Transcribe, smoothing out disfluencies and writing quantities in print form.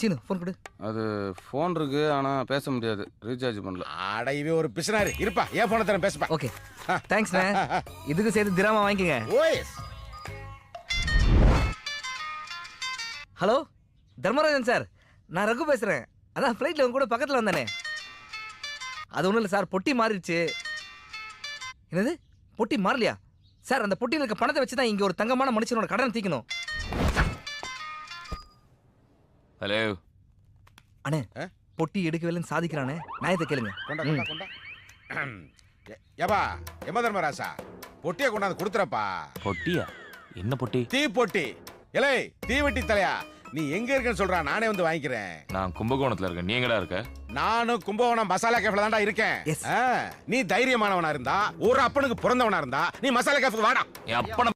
Seenu phone கொடு. அது phone இருக்கு ஆனா பேச முடியாது, ரீசார்ஜ் பண்ணல. ஆட இவே ஒரு பிசினாரு இருப்பா, ஏன் போன தரேன் பேசுப்பா. ஓகே தேங்க்ஸ்ண்ணே. இதுக்கு சேர்த்து திராமா வாங்கிக்கங்க. ஓஎஸ். ஹலோ தர்மராஜன் சார், நான் ரகு பேசுகிறேன். அதான் ஃப்ளைட்டில் உங்க கூட பக்கத்தில் வந்தானே. அது ஒன்றும் இல்லை சார், பொட்டி மாறிடுச்சு. என்னது பொட்டி மாறலையா சார்? அந்த பொட்டியில் இருக்க பணத்தை வச்சு தான் இங்கே ஒரு தங்கமான மனுஷனோட கடனை தீக்கணும். ஹலோ அண்ணே பொட்டி எடுக்கவில்லைன்னு சாதிக்கிறானே, நியாயத்தை கேளுங்க. கொண்டா கொண்டா கொண்டா. ஏப்பா எம தர்மராசா, பொட்டியை கொண்டாந்து கொடுத்துறப்பா. பொட்டியா? என்ன பொட்டி? தீ பொட்டி. இலை தீவெட்டி தலையா, நீ எங்க இருக்கன்னு சொல்றா, நானே வந்து வாங்கிக்கிறேன். நான் கும்பகோணத்துல இருக்கேன், நீ எங்கடா இருக்க? நானும் கும்பகோணம் மசாலா கேஃப்ல தான்டா இருக்கேன். Yes. நீ தைரியமானவனா இருந்தா, ஒரு அப்பனுக்கு பிறந்தவனா இருந்தா, நீ மசாலா கேஃப்க்கு வாடா. என் அப்பனை